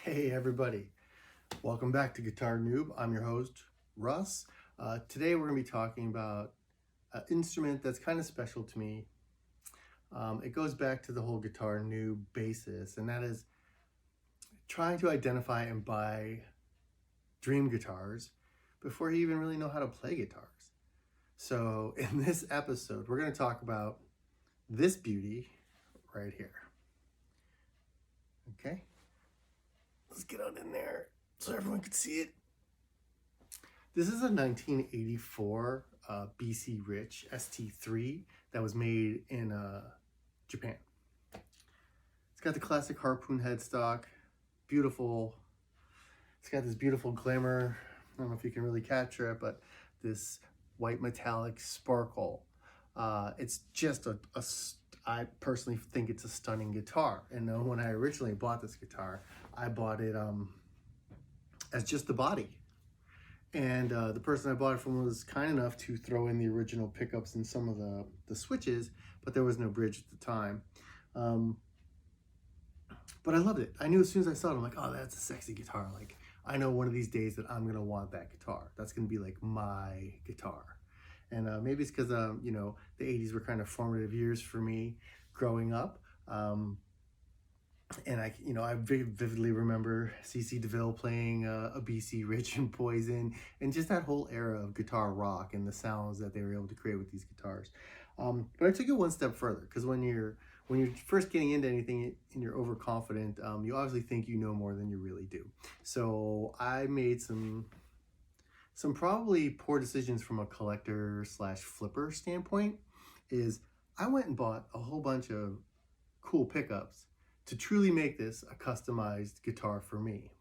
Hey everybody, welcome back to Guitar Noob. I'm your host, Russ. Today we're going to be talking about an instrument that's kind of special to me. It goes back to the whole Guitar Noob basis, and that is trying to identify and buy dream guitars before you even really know how to play guitars. So in this episode, we're going to talk about this beauty right here. Okay? Let's get on in there so everyone can see it. This is a 1984 BC Rich ST3 that was made in Japan. It's got the classic harpoon headstock, beautiful. It's got this beautiful glimmer. I don't know if you can really capture it, but this white metallic sparkle. It's just I personally think it's a stunning guitar. And when I originally bought this guitar, I bought it as just the body. And the person I bought it from was kind enough to throw in the original pickups and some of the switches, but there was no bridge at the time. But I loved it. I knew as soon as I saw it, I'm like, oh, that's a sexy guitar. Like, I know one of these days that I'm gonna want that guitar. That's gonna be like my guitar. And maybe it's because, you know, the 80s were kind of formative years for me growing up. And I vividly remember CC DeVille playing a BC Rich and Poison, and just that whole era of guitar rock and the sounds that they were able to create with these guitars. But I took it one step further, because when you're first getting into anything and you're overconfident, you obviously think you know more than you really do. So I made some probably poor decisions from a collector / flipper standpoint. Is I went and bought a whole bunch of cool pickups to truly make this a customized guitar for me.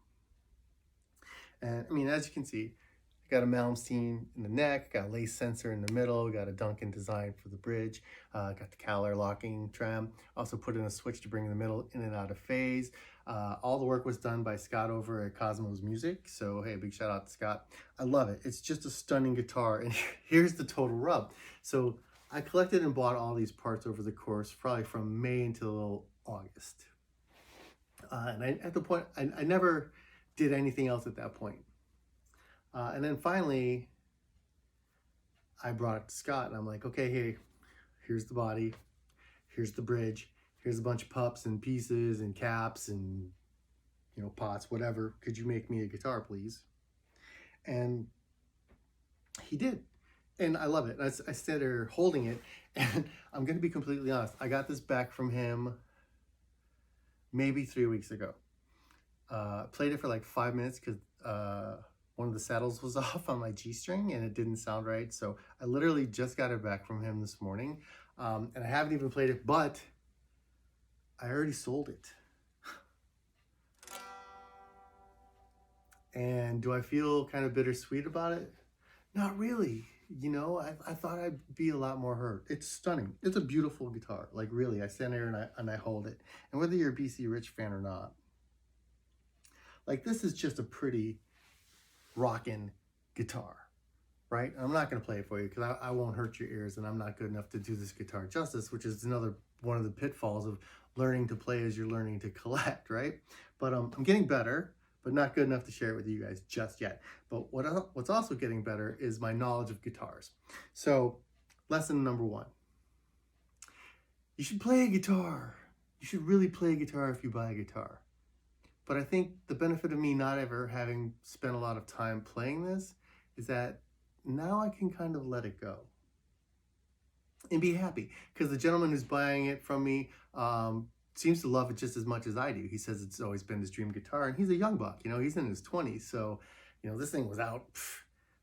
And I mean, as you can see, I got a Malmsteen in the neck, got a lace sensor in the middle, got a Duncan design for the bridge, got the Caller locking trim, also put in a switch to bring the middle in and out of phase. All the work was done by Scott over at Cosmos Music, so hey, big shout out to Scott. I love it. It's just a stunning guitar, and here's the total rub. So I collected and bought all these parts over the course, probably from May until August. And at the point, I never did anything else at that point. And then finally, I brought it to Scott, and I'm like, okay, hey, here's the body, here's the bridge, here's a bunch of pups and pieces and caps and, you know, pots, whatever. Could you make me a guitar, please? And he did. And I love it. I sat there holding it, and I'm going to be completely honest. I got this back from him maybe 3 weeks ago. Played it for like 5 minutes because one of the saddles was off on my G-string and it didn't sound right. So I literally just got it back from him this morning. And I haven't even played it, but I already sold it. And do I feel kind of bittersweet about it? Not really. You know, I thought I'd be a lot more hurt. It's stunning. It's a beautiful guitar. Like, really, I stand there and I hold it. And whether you're a BC Rich fan or not, like, this is just a pretty rockin' guitar, right? I'm not going to play it for you because I won't hurt your ears, and I'm not good enough to do this guitar justice, which is another one of the pitfalls of learning to play as you're learning to collect, right? But I'm getting better, but not good enough to share it with you guys just yet. But what's also getting better is my knowledge of guitars. So lesson number 1, you should play a guitar. You should really play a guitar if you buy a guitar. But I think the benefit of me not ever having spent a lot of time playing this is that now I can kind of let it go and be happy, because the gentleman who's buying it from me seems to love it just as much as I do. He says it's always been his dream guitar, and he's a young buck, you know, he's in his 20s. So, you know, this thing was out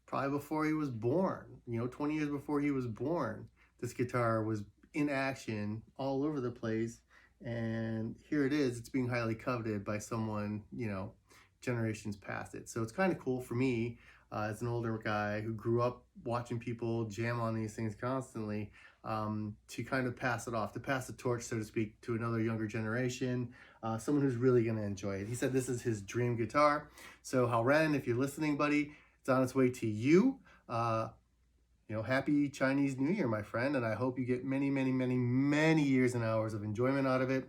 probably before he was born, you know, 20 years before he was born. This guitar was in action all over the place. And here it is, it's being highly coveted by someone, you know, generations past it. So it's kind of cool for me as an older guy who grew up watching people jam on these things constantly, to kind of pass it off, to pass the torch, so to speak, to another younger generation, someone who's really going to enjoy it. He said this is his dream guitar. So Halren, if you're listening, buddy, it's on its way to you. You know, happy Chinese New Year, my friend, and I hope you get many, many, many, many years and hours of enjoyment out of it.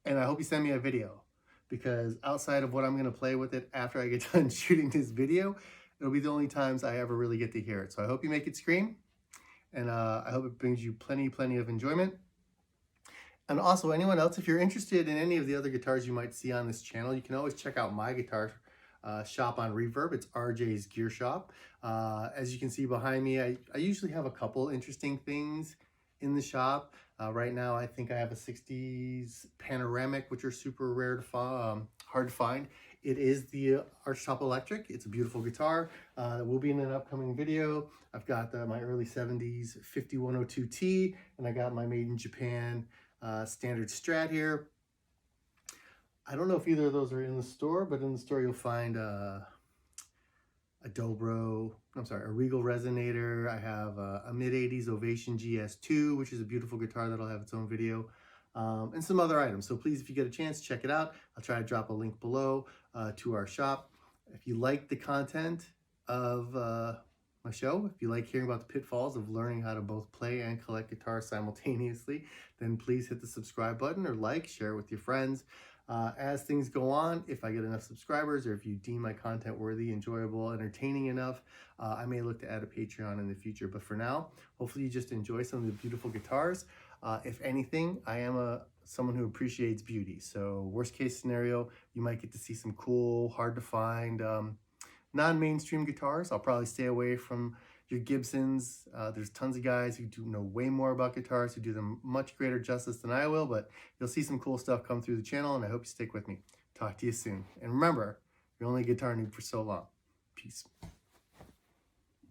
And I hope you send me a video. because outside of what I'm going to play with it after I get done shooting this video, it'll be the only times I ever really get to hear it. So I hope you make it scream, and I hope it brings you plenty of enjoyment. And also, anyone else, if you're interested in any of the other guitars you might see on this channel, you can always check out my guitar shop on Reverb. It's RJ's Gear Shop. As you can see behind me, I usually have a couple interesting things in the shop. Right now, I think I have a 60s Panoramic, which are super rare to hard to find. It is the Archtop Electric. It's a beautiful guitar that will be in an upcoming video. I've got my early 70s 5102T, and I got my made in Japan standard Strat here. I don't know if either of those are in the store, but in the store you'll find a Regal Resonator. I have a mid-80s Ovation GS2, which is a beautiful guitar that'll have its own video, and some other items. So please, if you get a chance, check it out. I'll try to drop a link below to our shop. If you like the content of my show, if you like hearing about the pitfalls of learning how to both play and collect guitars simultaneously, then please hit the subscribe button or share it with your friends. As things go on, if I get enough subscribers, or if you deem my content worthy, enjoyable, entertaining enough, I may look to add a Patreon in the future. But for now, hopefully you just enjoy some of the beautiful guitars. If anything, I am someone who appreciates beauty. So worst case scenario, you might get to see some cool, hard to find, non-mainstream guitars. I'll probably stay away from your Gibsons. There's tons of guys who do know way more about guitars, who do them much greater justice than I will, but you'll see some cool stuff come through the channel, and I hope you stick with me. Talk to you soon. And remember, you're only a guitar noob for so long. Peace.